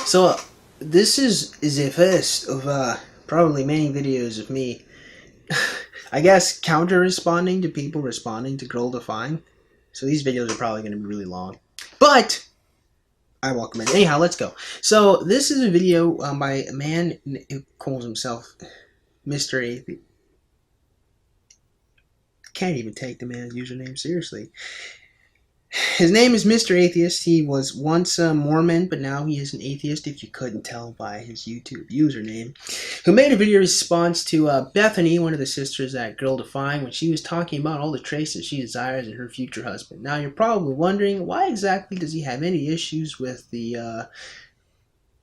So, this is a first of probably many videos of me, I guess, counter-responding to people responding to Girl Define. So these videos are probably going to be really long. But I welcome it. Anyhow, let's go. So this is a video by a man who calls himself Mr. Atheist. Can't even take the man's username seriously. His name is Mr. Atheist. He was once a Mormon, but now he is an atheist, if you couldn't tell by his YouTube username, who made a video response to Bethany, one of the sisters at Girl Define, when she was talking about all the traits that she desires in her future husband. Now, you're probably wondering, why exactly does he have any issues with the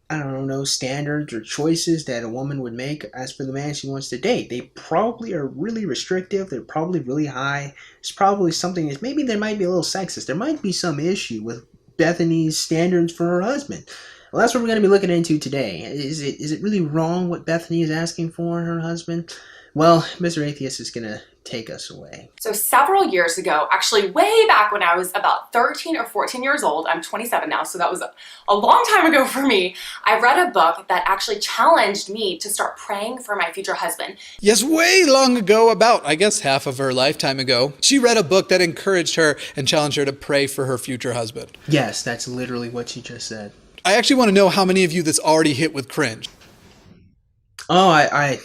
I don't know, standards or choices that a woman would make as for the man she wants to date? They probably are really restrictive. They're probably really high. It's probably something that maybe there might be a little sexist. There might be some issue with Bethany's standards for her husband. Well, that's what we're going to be looking into today. Is it really wrong what Bethany is asking for in her husband? Well, Mr. Atheist is going to take us away. So several years ago, actually way back when I was about 13 or 14 years old, I'm 27 now, so that was a long time ago for me, I read a book that actually challenged me to start praying for my future husband. Yes, way long ago, about, I guess, half of her lifetime ago, she read a book that encouraged her and challenged her to pray for her future husband. Yes, that's literally what she just said. I actually want to know how many of you this already hit with cringe. Oh, I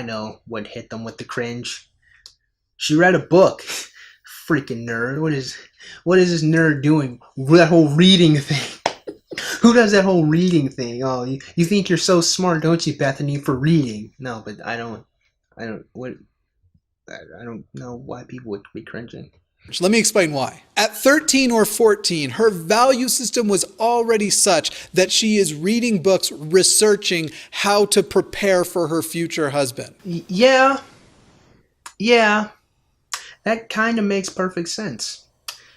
know what hit them with the cringe. She read a book. Freaking nerd. What is this nerd doing? That whole reading thing. Who does that whole reading thing? Oh, you think you're so smart, don't you, Bethany, for reading? No, but I don't know why people would be cringing. Let me explain why. At 13 or 14, her value system was already such that she is reading books, researching how to prepare for her future husband. Yeah. That kind of makes perfect sense.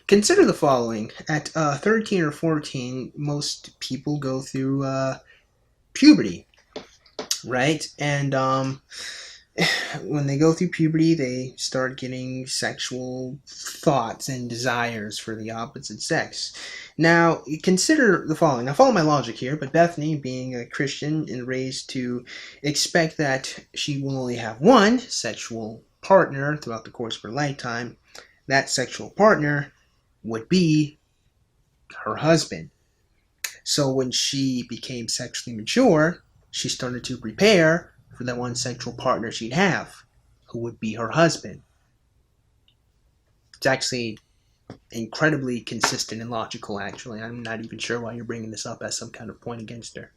Consider the following. At 13 or 14, most people go through puberty, right? And when they go through puberty, they start getting sexual thoughts and desires for the opposite sex. Now, consider the following. Now, follow my logic here, but Bethany, being a Christian and raised to expect that she will only have one sexual partner throughout the course of her lifetime, that sexual partner would be her husband. So when she became sexually mature, she started to prepare for that one sexual partner she'd have, who would be her husband. It's actually incredibly consistent and logical, actually. I'm not even sure why you're bringing this up as some kind of point against her.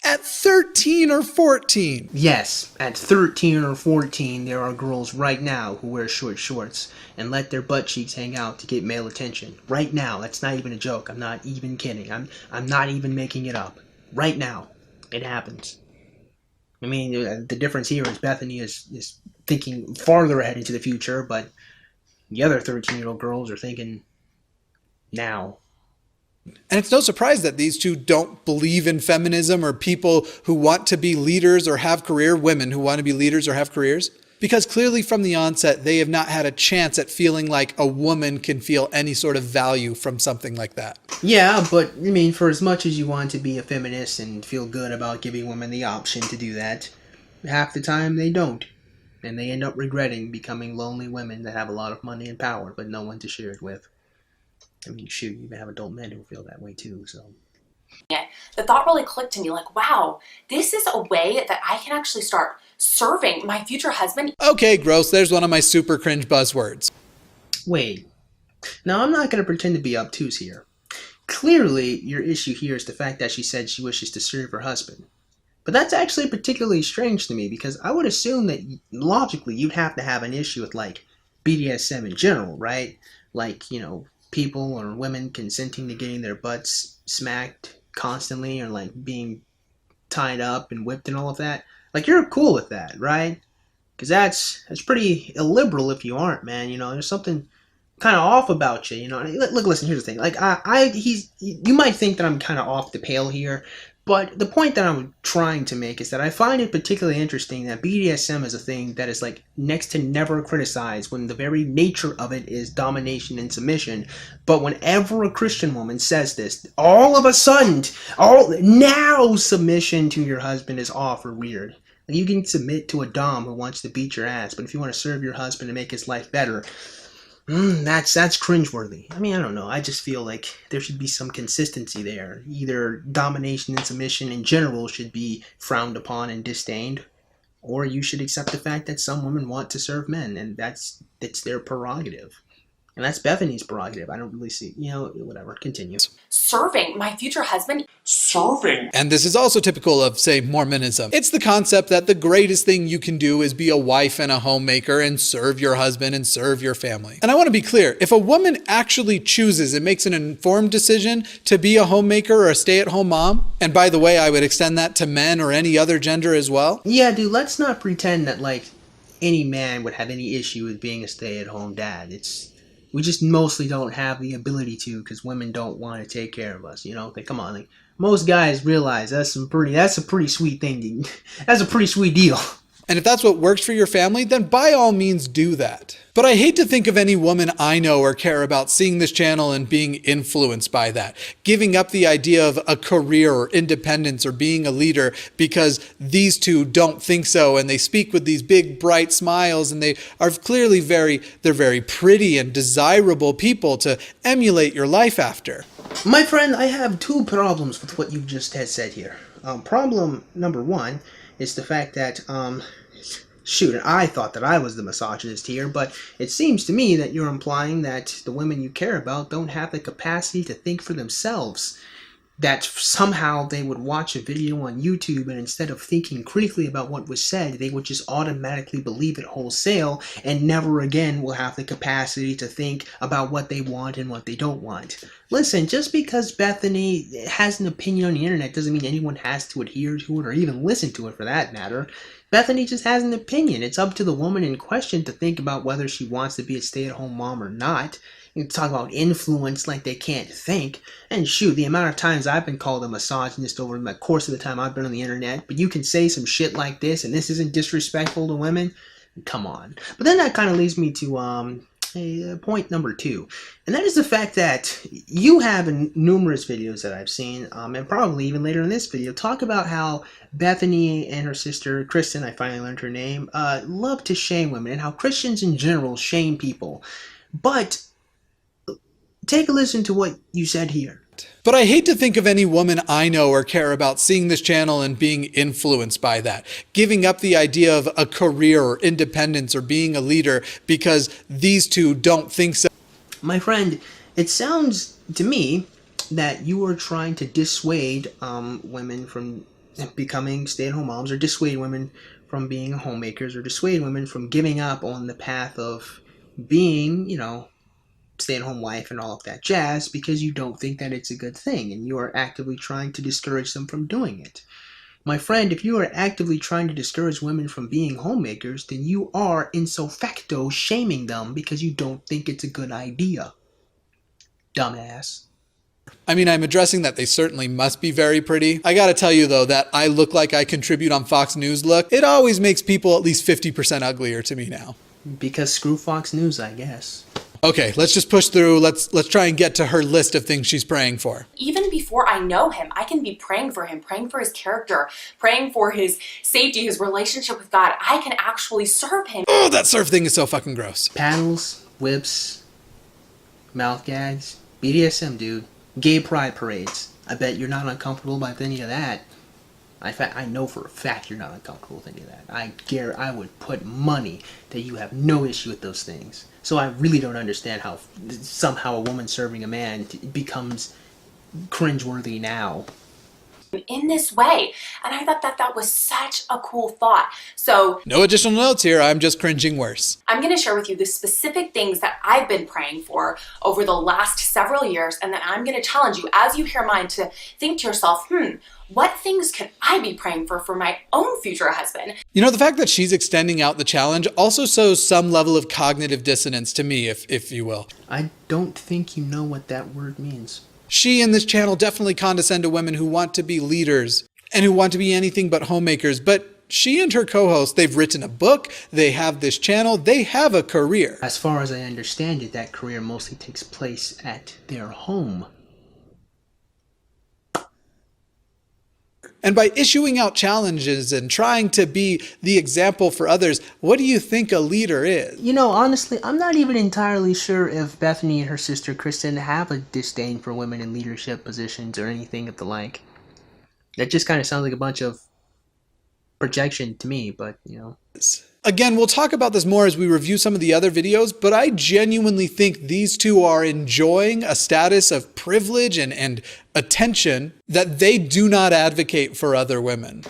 At 13 or 14. Yes, at 13 or 14, there are girls right now who wear short shorts and let their butt cheeks hang out to get male attention. Right now. That's not even a joke. I'm not even kidding. I'm not even making it up. Right now. It happens. I mean, the difference here is Bethany is thinking farther ahead into the future, but the other 13-year-old girls are thinking now. And it's no surprise that these two don't believe in feminism or people who want to be leaders or have women who want to be leaders or have careers. Because clearly from the onset, they have not had a chance at feeling like a woman can feel any sort of value from something like that. Yeah, but I mean, for as much as you want to be a feminist and feel good about giving women the option to do that, half the time they don't. And they end up regretting becoming lonely women that have a lot of money and power, but no one to share it with. I mean, shoot, you even have adult men who feel that way too, so. Yeah, the thought really clicked to me, like, wow, this is a way that I can actually start serving my future husband. Okay, gross, there's one of my super cringe buzzwords. Wait. Now, I'm not going to pretend to be obtuse here. Clearly, your issue here is the fact that she said she wishes to serve her husband. But that's actually particularly strange to me, because I would assume that, logically, you'd have to have an issue with, like, BDSM in general, right? Like, you know, people or women consenting to getting their butts smacked constantly, or like being tied up and whipped and all of that. Like, you're cool with that, right? Because that's pretty illiberal if you aren't, man. You know, there's something kind of off about you, you know. Look, listen. Here's the thing. Like, you might think that I'm kind of off the pale here, but the point that I'm trying to make is that I find it particularly interesting that BDSM is a thing that is like next to never criticized when the very nature of it is domination and submission. But whenever a Christian woman says this, all of a sudden, now submission to your husband is off or weird. Like, you can submit to a dom who wants to beat your ass, but if you want to serve your husband and make his life better, that's cringeworthy. I mean, I don't know. I just feel like there should be some consistency there. Either domination and submission in general should be frowned upon and disdained, or you should accept the fact that some women want to serve men, and it's their prerogative. And that's Bethany's prerogative. I don't really see, whatever. Continue. Serving my future husband. Serving. And this is also typical of, say, Mormonism. It's the concept that the greatest thing you can do is be a wife and a homemaker and serve your husband and serve your family. And I want to be clear, if a woman actually chooses and makes an informed decision to be a homemaker or a stay-at-home mom, and by the way, I would extend that to men or any other gender as well. Yeah, dude, let's not pretend that, like, any man would have any issue with being a stay-at-home dad. We just mostly don't have the ability to, because women don't want to take care of us. Come on, like, most guys realize that's a pretty sweet thing. That's a pretty sweet deal. And if that's what works for your family, then by all means do that. But I hate to think of any woman I know or care about seeing this channel and being influenced by that, giving up the idea of a career or independence or being a leader because these two don't think so, and they speak with these big bright smiles, and they are clearly they're very pretty and desirable people to emulate your life after. My friend, I have two problems with what you just had said here. Problem number one is the fact that, I thought that I was the misogynist here, but it seems to me that you're implying that the women you care about don't have the capacity to think for themselves. That somehow they would watch a video on YouTube and instead of thinking critically about what was said, they would just automatically believe it wholesale and never again will have the capacity to think about what they want and what they don't want. Listen, just because Bethany has an opinion on the internet doesn't mean anyone has to adhere to it or even listen to it for that matter. Bethany just has an opinion. It's up to the woman in question to think about whether she wants to be a stay-at-home mom or not. You talk about influence like they can't think. And shoot, the amount of times I've been called a misogynist over the course of the time I've been on the internet, but you can say some shit like this and this isn't disrespectful to women? Come on. But then that kind of leads me to point number two. And that is the fact that you have in numerous videos that I've seen, and probably even later in this video, talk about how Bethany and her sister, Kristen, I finally learned her name, love to shame women and how Christians in general shame people. But take a listen to what you said here. But I hate to think of any woman I know or care about seeing this channel and being influenced by that, giving up the idea of a career or independence or being a leader because these two don't think so. My friend, it sounds to me that you are trying to dissuade women from becoming stay-at-home moms, or dissuade women from being homemakers, or dissuade women from giving up on the path of being, stay-at-home wife and all of that jazz because you don't think that it's a good thing and you are actively trying to discourage them from doing it. My friend, if you are actively trying to discourage women from being homemakers, then you are ipso facto shaming them because you don't think it's a good idea. Dumbass. I mean, I'm addressing that they certainly must be very pretty. I gotta tell you though, that I look like I contribute on Fox News look, it always makes people at least 50% uglier to me now. Because screw Fox News, I guess. Okay, let's just push through. Let's try and get to her list of things she's praying for. Even before I know him, I can be praying for him, praying for his character, praying for his safety, his relationship with God. I can actually serve him. Oh, that serve thing is so fucking gross. Paddles, whips, mouth gags, BDSM, dude. Gay pride parades. I bet you're not uncomfortable with any of that. I know for a fact you're not uncomfortable with any of that. I would put money that you have no issue with those things. So I really don't understand how somehow a woman serving a man becomes cringeworthy now. in this way. And I thought that that was such a cool thought. So No additional notes here. I'm just cringing worse. I'm going to share with you the specific things that I've been praying for over the last several years. And then I'm going to challenge you, as you hear mine, to think to yourself, what things could I be praying for my own future husband? You know, the fact that she's extending out the challenge also shows some level of cognitive dissonance to me, if you will. I don't think you know what that word means. She and this channel definitely condescend to women who want to be leaders and who want to be anything but homemakers. But she and her co-host, they've written a book, they have this channel, they have a career. As far as I understand it, that career mostly takes place at their home. And by issuing out challenges and trying to be the example for others, what do you think a leader is? You know, honestly, I'm not even entirely sure if Bethany and her sister Kristen have a disdain for women in leadership positions or anything of the like. That just kind of sounds like a bunch of projection to me, but, you know. Again, we'll talk about this more as we review some of the other videos, but I genuinely think these two are enjoying a status of privilege and attention that they do not advocate for other women.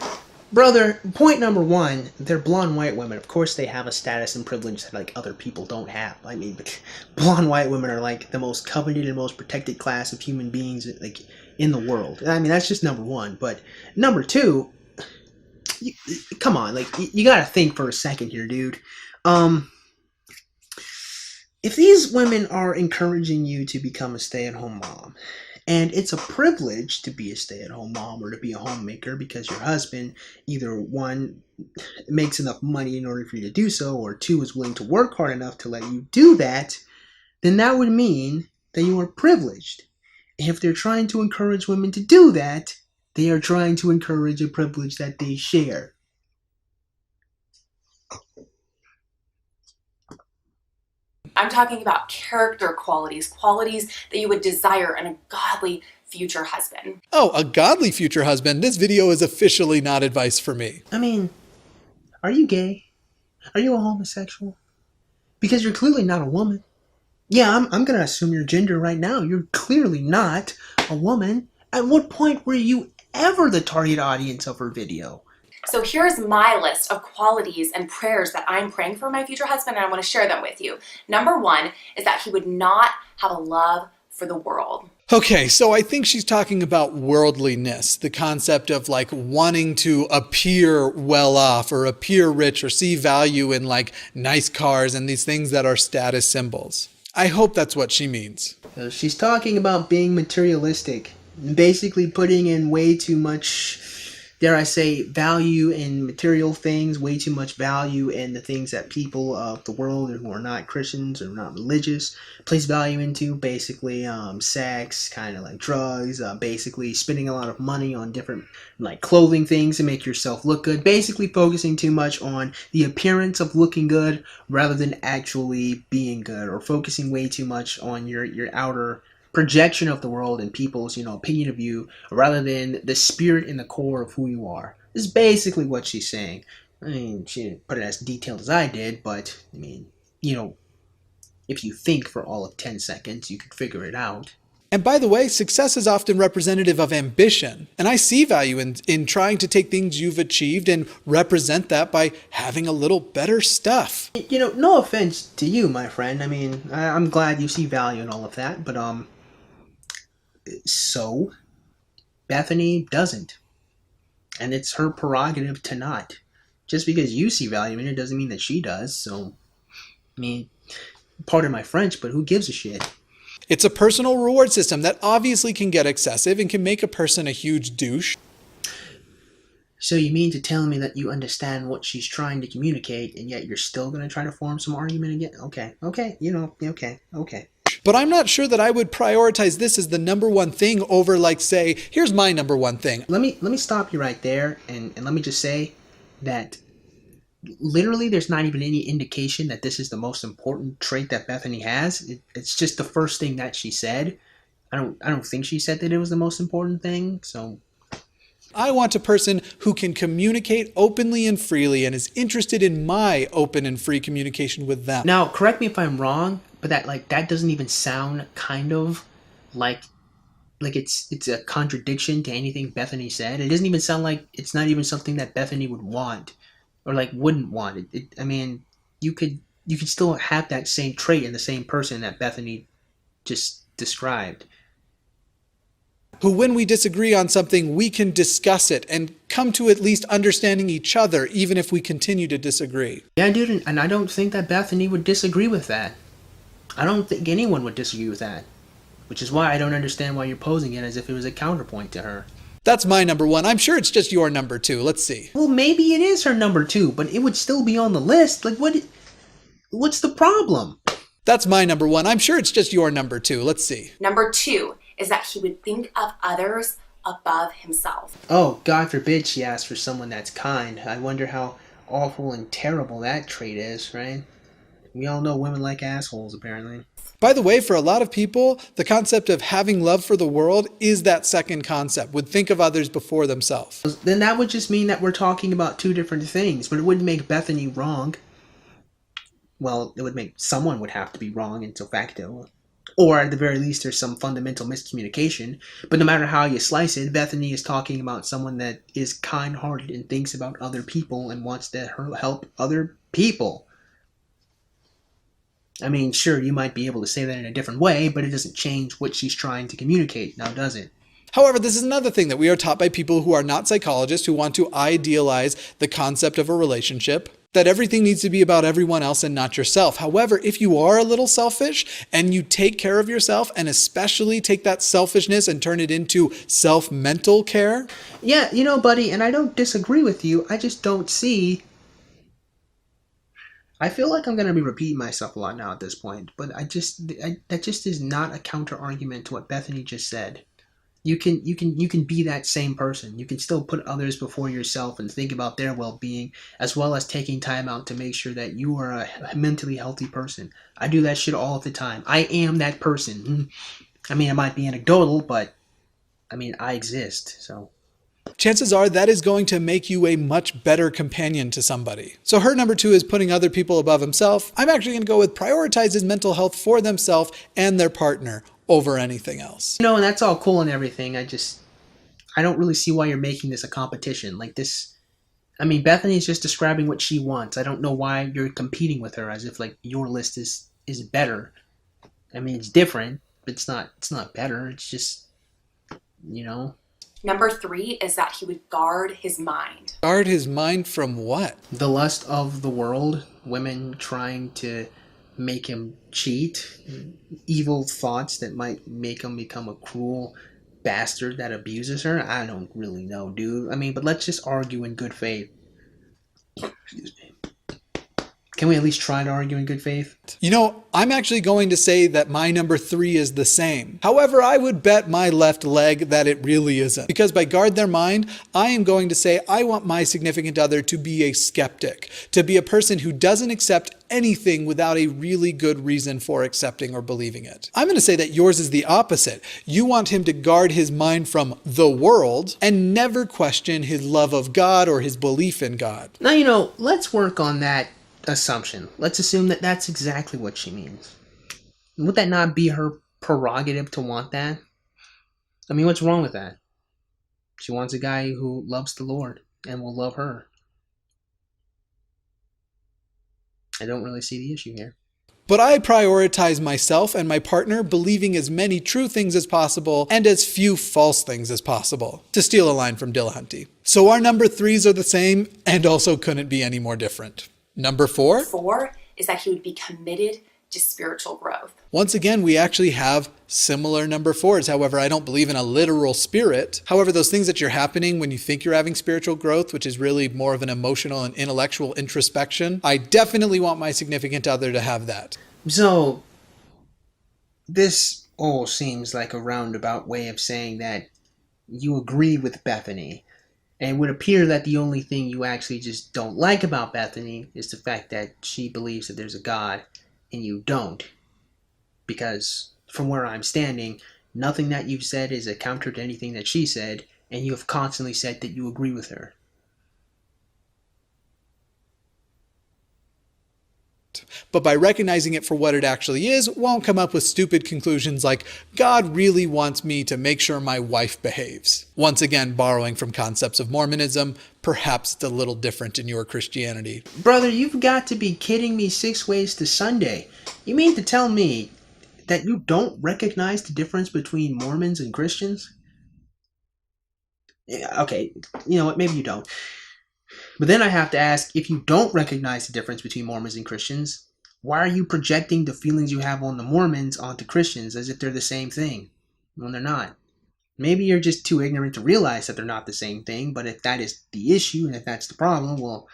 Brother, point number one, they're blonde white women. Of course they have a status and privilege that like other people don't have. I mean, blonde white women are like the most coveted and most protected class of human beings like in the world. I mean, that's just number one. But number two, come on, like you gotta think for a second here, dude. If these women are encouraging you to become a stay-at-home mom, and it's a privilege to be a stay-at-home mom or to be a homemaker because your husband either one makes enough money in order for you to do so, or two is willing to work hard enough to let you do that, then that would mean that you are privileged. And if they're trying to encourage women to do that, they are trying to encourage a privilege that they share. I'm talking about character qualities, qualities that you would desire in a godly future husband. Oh, a godly future husband. This video is officially not advice for me. I mean, are you gay? Are you a homosexual? Because you're clearly not a woman. Yeah, I'm going to assume your gender right now. You're clearly not a woman. At what point were you ever the target audience of her video? So here's my list of qualities and prayers that I'm praying for my future husband, and I want to share them with you. Number one is that he would not have a love for the world. Okay, so I think she's talking about worldliness, the concept of like wanting to appear well off or appear rich or see value in like nice cars and these things that are status symbols. I hope that's what she means. She's talking about being materialistic, basically putting in way too much, dare I say, value in material things, way too much value in the things that people of the world who are not Christians or not religious place value into, basically sex, kind of like drugs, basically spending a lot of money on different like clothing things to make yourself look good, basically focusing too much on the appearance of looking good rather than actually being good, or focusing way too much on your outer projection of the world and people's, opinion of you, rather than the spirit and the core of who you are. This is basically what she's saying. I mean, she didn't put it as detailed as I did, but, I mean, if you think for all of 10 seconds, you could figure it out. And by the way, success is often representative of ambition. And I see value in trying to take things you've achieved and represent that by having a little better stuff. No offense to you, my friend. I mean, I'm glad you see value in all of that, but, so Bethany doesn't. And it's her prerogative to not. Just because you see value in it doesn't mean that she does. So, I mean, pardon my French, but who gives a shit? It's a personal reward system that obviously can get excessive and can make a person a huge douche. So you mean to tell me that you understand what she's trying to communicate, and yet you're still going to try to form some argument again? Okay, okay. But I'm not sure that I would prioritize this as the number one thing over, like, say, here's my number one thing. Let me stop you right there, and let me just say that literally there's not even any indication that this is the most important trait that Bethany has. It's just the first thing that she said. I don't think she said that it was the most important thing, so... I want a person who can communicate openly and freely and is interested in my open and free communication with them. Now, correct me if I'm wrong, but that doesn't even sound kind of like like it's a contradiction to anything Bethany said. It doesn't even sound like it's not even something that Bethany would want or like wouldn't want. I mean, you could still have that same trait in the same person that Bethany just described. Who, when we disagree on something, we can discuss it and come to at least understanding each other, even if we continue to disagree. Yeah, dude, and I don't think that Bethany would disagree with that. I don't think anyone would disagree with that. Which is why I don't understand why you're posing it as if it was a counterpoint to her. That's my number one. I'm sure it's just your number two. Let's see. Well, maybe it is her number two, but it would still be on the list. Like, what's the problem? That's my number one. I'm sure it's just your number two. Let's see. Number 2 is that he would think of others above himself. Oh, God forbid she asks for someone that's kind. I wonder how awful and terrible that trait is, right? We all know women like assholes, apparently. By the way, for a lot of people, the concept of having love for the world is that second concept, would think of others before themselves. Then that would just mean that we're talking about two different things, but it wouldn't make Bethany wrong. Well, it would make someone would have to be wrong ipso facto. Or at the very least, there's some fundamental miscommunication. But no matter how you slice it, Bethany is talking about someone that is kind-hearted and thinks about other people and wants to help other people. I mean, sure, you might be able to say that in a different way, but it doesn't change what she's trying to communicate, now does it? However, this is another thing that we are taught by people who are not psychologists, who want to idealize the concept of a relationship, that everything needs to be about everyone else and not yourself. However, if you are a little selfish and you take care of yourself, and especially take that selfishness and turn it into self-mental care. Yeah, you know, buddy, and I don't disagree with you, I just don't see... I feel like I'm going to be repeating myself a lot now at this point, but that just is not a counter-argument to what Bethany just said. You can be that same person. You can still put others before yourself and think about their well-being, as well as taking time out to make sure that you are a mentally healthy person. I do that shit all of the time. I am that person. I mean, it might be anecdotal, but I mean, I exist, so... Chances are that is going to make you a much better companion to somebody. So her number 2 is putting other people above himself. I'm actually going to go with prioritize his mental health for themselves and their partner over anything else. No, and that's all cool and everything. I don't really see why you're making this a competition. Like this, I mean, Bethany's just describing what she wants. I don't know why you're competing with her as if like your list is better. I mean, it's different, but it's not better. It's just, you know... Number 3 is that he would guard his mind. Guard his mind from what? The lust of the world, women trying to make him cheat, evil thoughts that might make him become a cruel bastard that abuses her. I don't really know, dude. I mean, but let's just argue in good faith. Excuse me. Can we at least try to argue in good faith? You know, I'm actually going to say that my number 3 is the same. However, I would bet my left leg that it really isn't. Because by guard their mind, I am going to say I want my significant other to be a skeptic, to be a person who doesn't accept anything without a really good reason for accepting or believing it. I'm going to say that yours is the opposite. You want him to guard his mind from the world and never question his love of God or his belief in God. Now, you know, let's work on that assumption. Let's assume that that's exactly what she means. Would that not be her prerogative to want that? I mean, what's wrong with that? She wants a guy who loves the Lord and will love her. I don't really see the issue here. But I prioritize myself and my partner believing as many true things as possible and as few false things as possible, to steal a line from Dillahunty. So our number 3s are the same and also couldn't be any more different. Number 4? 4 is that he would be committed to spiritual growth. Once again, we actually have similar number 4s. However, I don't believe in a literal spirit. However, those things that you're happening when you think you're having spiritual growth, which is really more of an emotional and intellectual introspection, I definitely want my significant other to have that. So, this all seems like a roundabout way of saying that you agree with Bethany. And it would appear that the only thing you actually just don't like about Bethany is the fact that she believes that there's a God and you don't. Because from where I'm standing, nothing that you've said is a counter to anything that she said, and you have constantly said that you agree with her. but by recognizing it for what it actually is, won't come up with stupid conclusions like, God really wants me to make sure my wife behaves. Once again, borrowing from concepts of Mormonism, perhaps it's a little different in your Christianity. Brother, you've got to be kidding me 6 ways to Sunday. You mean to tell me that you don't recognize the difference between Mormons and Christians? Yeah, okay, you know what, maybe you don't. But then I have to ask, if you don't recognize the difference between Mormons and Christians, why are you projecting the feelings you have on the Mormons onto Christians as if they're the same thing when they're not? Maybe you're just too ignorant to realize that they're not the same thing, but if that is the issue and if that's the problem, well,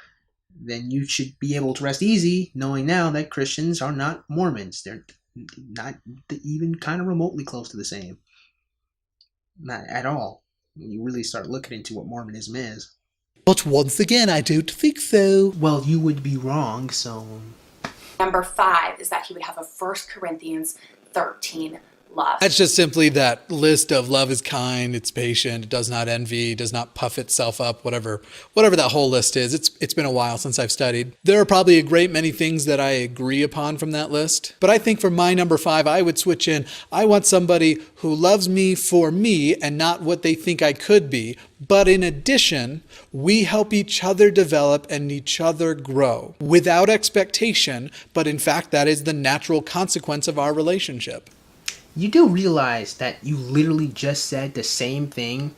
then you should be able to rest easy knowing now that Christians are not Mormons. They're not even kind of remotely close to the same. Not at all. When you really start looking into what Mormonism is. But once again, I don't think so. Well, you would be wrong, so... Number 5 is that he would have a 1 Corinthians 13 love. That's just simply that list of love is kind, it's patient, it does not envy, does not puff itself up, whatever that whole list is. It's been a while since I've studied. There are probably a great many things that I agree upon from that list. But I think for my number 5, I would switch in. I want somebody who loves me for me and not what they think I could be. But in addition, we help each other develop and each other grow without expectation. But in fact, that is the natural consequence of our relationship. You do realize that you literally just said the same thing?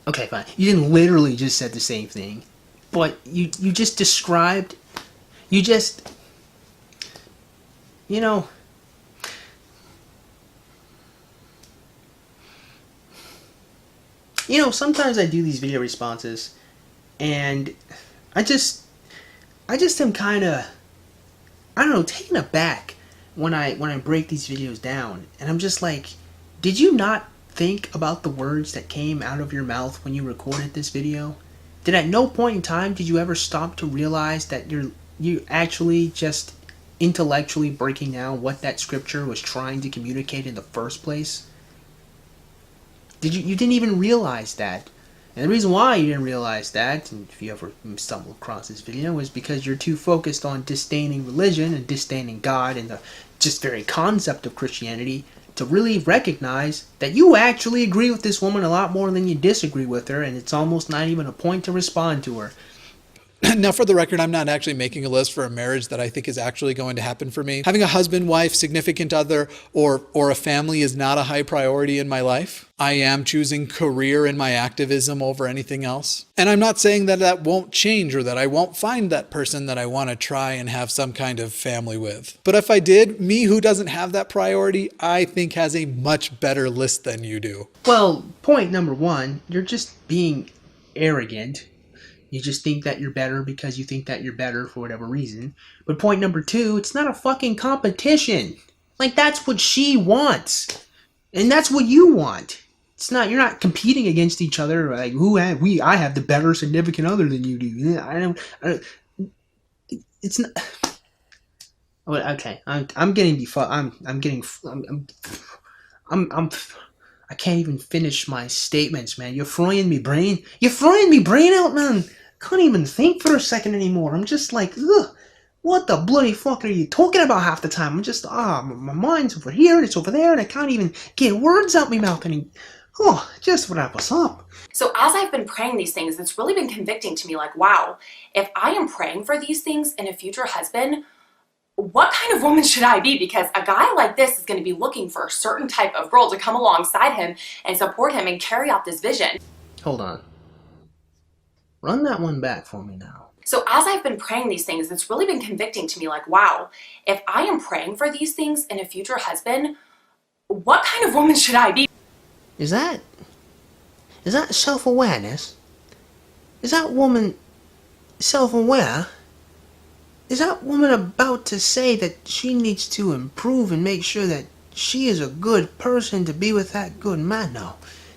Okay, fine. You didn't literally just said the same thing. But you just described... You just... You know... sometimes I do these video responses, and I just am kind of, I don't know, taken aback when I break these videos down, and I'm just like, did you not think about the words that came out of your mouth when you recorded this video? Did at no point in time did you ever stop to realize that you actually just intellectually breaking down what that scripture was trying to communicate in the first place? You didn't even realize that. And the reason why you didn't realize that, and if you ever stumble across this video, is because you're too focused on disdaining religion and disdaining God and the just very concept of Christianity to really recognize that you actually agree with this woman a lot more than you disagree with her, and it's almost not even a point to respond to her. Now, for the record, I'm not actually making a list for a marriage that I think is actually going to happen for me. Having a husband, wife, significant other, or a family is not a high priority in my life. I am choosing career in my activism over anything else. And I'm not saying that that won't change or that I won't find that person that I want to try and have some kind of family with. But if I did, me who doesn't have that priority, I think has a much better list than you do. Well, point number 1, you're just being arrogant. You just think that you're better because you think that you're better for whatever reason. But point number 2, it's not a fucking competition. Like, that's what she wants. And that's what you want. It's not, you're not competing against each other. Like, I have the better significant other than you do. It's not. Well, okay. I'm getting I can't even finish my statements, man. You're frying me brain. You're frying me brain out, man. Can't even think for a second anymore. I'm just like, ugh, what the bloody fuck are you talking about half the time? I'm just, my mind's over here and it's over there and I can't even get words out my mouth and just wrap us up. So as I've been praying these things, it's really been convicting to me, like, wow, if I am praying for these things in a future husband, what kind of woman should I be? Because a guy like this is going to be looking for a certain type of girl to come alongside him and support him and carry out this vision. Hold on. Run that one back for me now. So as I've been praying these things, it's really been convicting to me, like, wow, if I am praying for these things in a future husband, what kind of woman should I be? Is that self-awareness? Is that woman self-aware? Is that woman about to say that she needs to improve and make sure that she is a good person to be with that good man?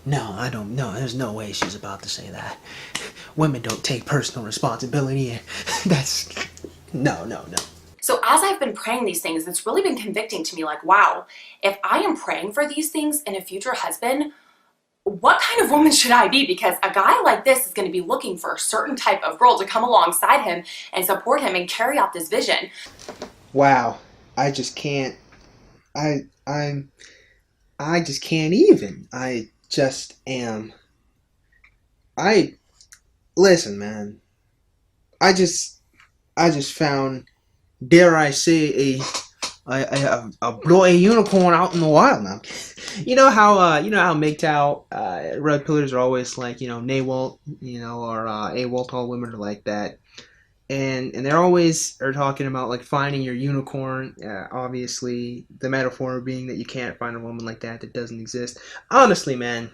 No, I don't know. There's no way she's about to say that. Women don't take personal responsibility. No. So as I've been praying these things, it's really been convicting to me, like, wow, if I am praying for these things in a future husband, what kind of woman should I be? Because a guy like this is going to be looking for a certain type of girl to come alongside him and support him and carry out this vision. Wow. I just can't. I I'm I just can't even. I just am. I listen, man. I just I just found, dare I say, a unicorn out in the wild now. You know how MGTOW red pillars are always like, NAWALT, or AWOLT, all women are like that. And they're always are talking about like finding your unicorn. Obviously, the metaphor being that you can't find a woman like that doesn't exist. Honestly, man,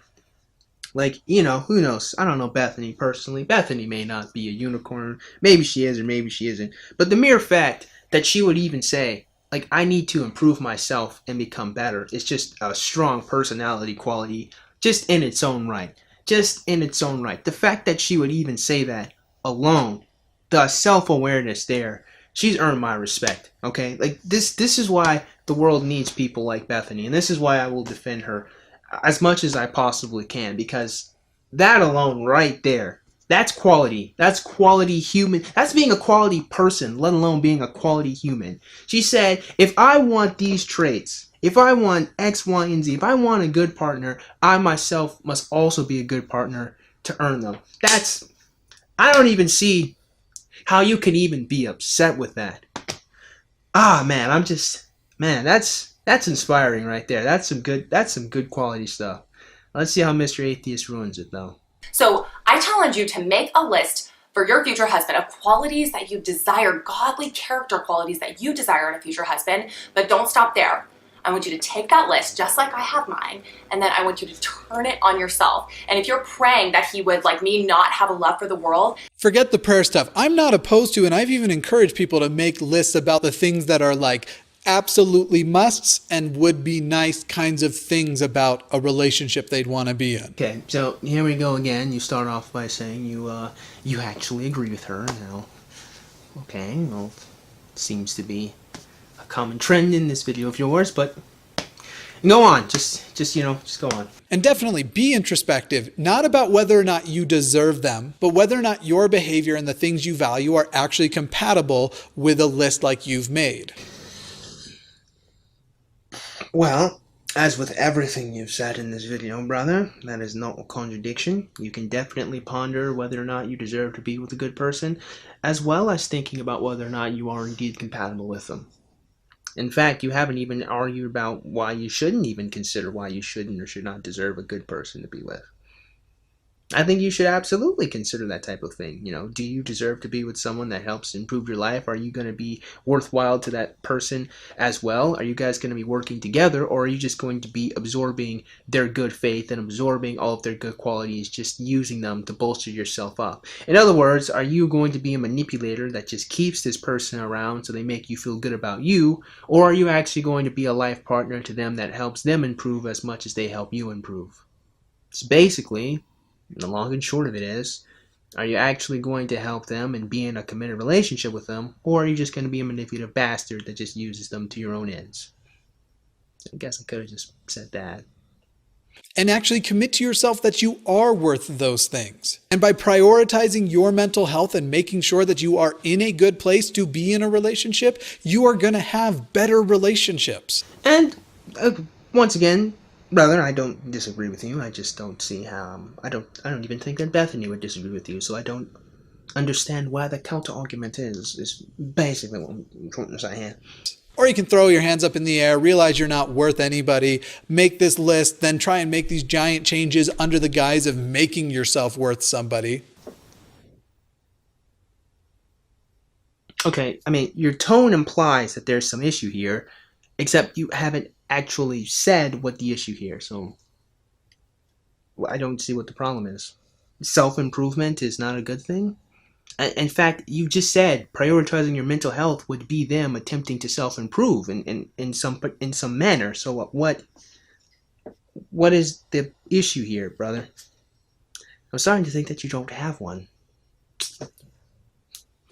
like, who knows? I don't know Bethany personally. Bethany may not be a unicorn. Maybe she is or maybe she isn't. But the mere fact that she would even say, like, I need to improve myself and become better is just a strong personality quality just in its own right. Just in its own right. The fact that she would even say that alone, the self-awareness there, she's earned my respect, okay? Like, this is why the world needs people like Bethany, and this is why I will defend her as much as I possibly can, because that alone right there, that's quality. That's quality human. That's being a quality person, let alone being a quality human. She said, if I want these traits, if I want X, Y, and Z, if I want a good partner, I myself must also be a good partner to earn them. I don't even see how you can even be upset with that. Man, that's inspiring right there. That's some good quality stuff. Let's see how Mr. Atheist ruins it though. So I challenge you to make a list for your future husband of qualities that you desire, godly character qualities that you desire in a future husband, but don't stop there. I want you to take that list, just like I have mine, and then I want you to turn it on yourself. And if you're praying that he would, like me, not have a love for the world. Forget the prayer stuff. I'm not opposed to, and I've even encouraged people to make lists about the things that are like absolutely musts and would be nice kinds of things about a relationship they'd want to be in. Okay, so here we go again. You start off by saying you actually agree with her. Now, okay, well, it seems to be a common trend in this video of yours, but go on. Just go on. And definitely be introspective, not about whether or not you deserve them, but whether or not your behavior and the things you value are actually compatible with a list like you've made. Well, as with everything you've said in this video, brother, that is not a contradiction. You can definitely ponder whether or not you deserve to be with a good person, as well as thinking about whether or not you are indeed compatible with them. In fact, you haven't even argued about why you shouldn't even consider why you shouldn't or should not deserve a good person to be with. I think you should absolutely consider that type of thing. Do you deserve to be with someone that helps improve your life? Are you going to be worthwhile to that person as well? Are you guys going to be working together, or are you just going to be absorbing their good faith and absorbing all of their good qualities, just using them to bolster yourself up? In other words, are you going to be a manipulator that just keeps this person around so they make you feel good about you, or are you actually going to be a life partner to them that helps them improve as much as they help you improve? It's basically, the long and short of it is, are you actually going to help them and be in a committed relationship with them, or are you just going to be a manipulative bastard that just uses them to your own ends? I guess I could have just said that. And actually commit to yourself that you are worth those things. And by prioritizing your mental health and making sure that you are in a good place to be in a relationship, you are going to have better relationships. And once again, brother, I don't disagree with you. I just don't see how. I don't even think that Bethany would disagree with you. So I don't understand why the counter argument is basically what I'm trying to say here. Or you can throw your hands up in the air, realize you're not worth anybody, make this list, then try and make these giant changes under the guise of making yourself worth somebody. Okay, I mean, your tone implies that there's some issue here, except you haven't actually said what the issue here, so I don't see what the problem is. Self-improvement is not a good thing? In fact, you just said prioritizing your mental health would be them attempting to self-improve in some manner. So what is the issue here, brother? I'm starting to think that you don't have one.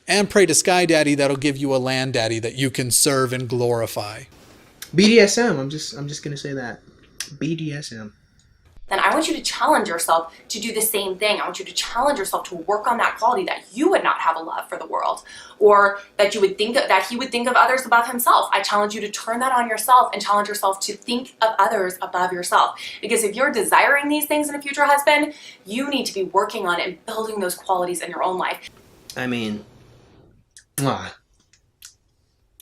And pray to Sky Daddy that'll give you a land daddy that you can serve and glorify. BDSM, I'm just gonna say that. BDSM. then I want you to challenge yourself to do the same thing. I want you to challenge yourself to work on that quality that you would not have a love for the world, or that you would think that he would think of others above himself. I challenge you to turn that on yourself and challenge yourself to think of others above yourself. Because if you're desiring these things in a future husband, you need to be working on it and building those qualities in your own life. I mean,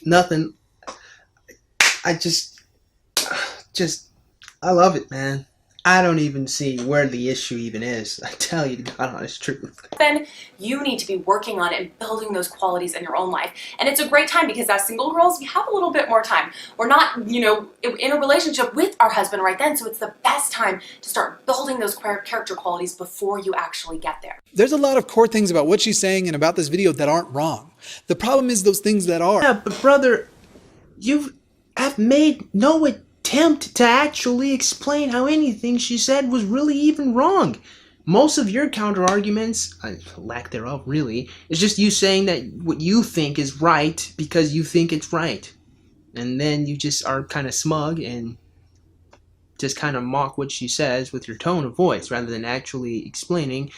nothing. I I love it, man. I don't even see where the issue even is. I tell you the God honest truth. Then you need to be working on it and building those qualities in your own life. And it's a great time because as single girls, we have a little bit more time. We're not, in a relationship with our husband right then. So it's the best time to start building those character qualities before you actually get there. There's a lot of core things about what she's saying and about this video that aren't wrong. The problem is those things that are. Yeah, but brother, you have made no attempt to actually explain how anything she said was really even wrong. Most of your counter arguments, lack thereof really, is just you saying that what you think is right because you think it's right. And then you just are kind of smug and just kind of mock what she says with your tone of voice rather than actually explaining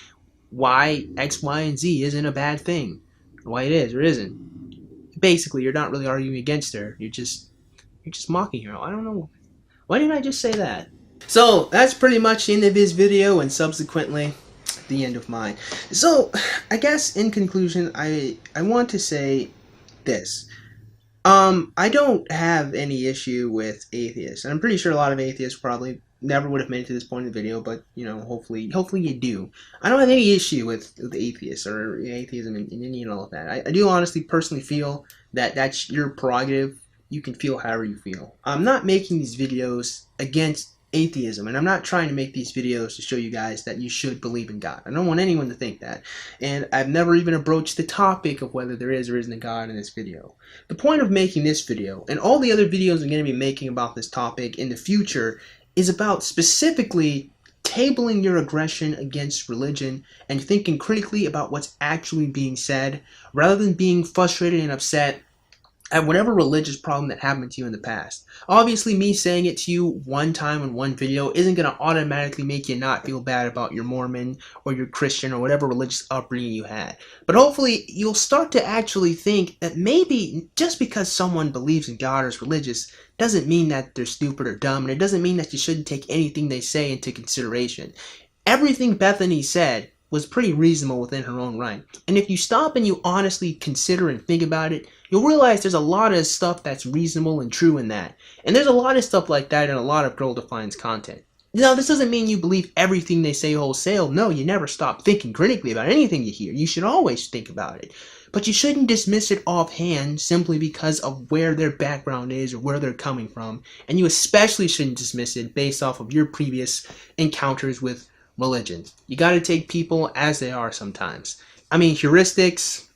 why X, Y, and Z isn't a bad thing. Why it is or isn't. Basically, you're not really arguing against her. You're just mocking her. I don't know. Why didn't I just say that? So, that's pretty much the end of his video and subsequently the end of mine. So, I guess in conclusion, I want to say this. I don't have any issue with atheists. And I'm pretty sure a lot of atheists probably never would have made it to this point in the video, but, hopefully you do. I don't have any issue with atheists or atheism and any all of that. I do honestly personally feel that that's your prerogative. You can feel however you feel. I'm not making these videos against atheism, and I'm not trying to make these videos to show you guys that you should believe in God. I don't want anyone to think that. And I've never even broached the topic of whether there is or isn't a God in this video. The point of making this video, and all the other videos I'm going to be making about this topic in the future, is about specifically tabling your aggression against religion and thinking critically about what's actually being said, rather than being frustrated and upset at whatever religious problem that happened to you in the past. Obviously, me saying it to you one time in one video isn't going to automatically make you not feel bad about your Mormon or your Christian or whatever religious upbringing you had. But hopefully, you'll start to actually think that maybe just because someone believes in God or is religious doesn't mean that they're stupid or dumb, and it doesn't mean that you shouldn't take anything they say into consideration. Everything Bethany said was pretty reasonable within her own right. And if you stop and you honestly consider and think about it, you'll realize there's a lot of stuff that's reasonable and true in that. And there's a lot of stuff like that in a lot of Girl Defines content. Now, this doesn't mean you believe everything they say wholesale. No, you never stop thinking critically about anything you hear. You should always think about it. But you shouldn't dismiss it offhand simply because of where their background is or where they're coming from. And you especially shouldn't dismiss it based off of your previous encounters with religion. You got to take people as they are sometimes. I mean, heuristics,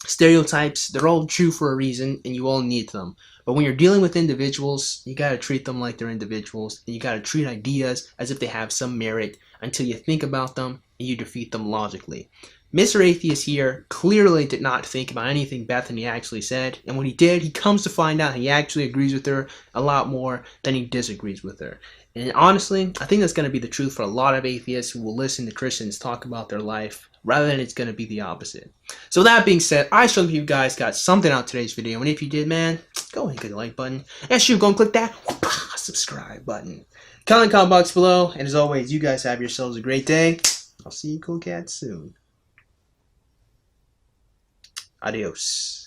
stereotypes, they're all true for a reason and you all need them. But when you're dealing with individuals, you got to treat them like they're individuals, and you got to treat ideas as if they have some merit until you think about them and you defeat them logically. Mr. Atheist here clearly did not think about anything Bethany actually said, and when he did, he comes to find out he actually agrees with her a lot more than he disagrees with her. And honestly, I think that's going to be the truth for a lot of atheists who will listen to Christians talk about their life, rather than it's going to be the opposite. So that being said, I hope you guys got something out of today's video, and if you did, man, go ahead and click the like button. And shoot, go and click that subscribe button. Comment in the comment box below, and as always, you guys have yourselves a great day. I'll see you cool cats soon. Adios.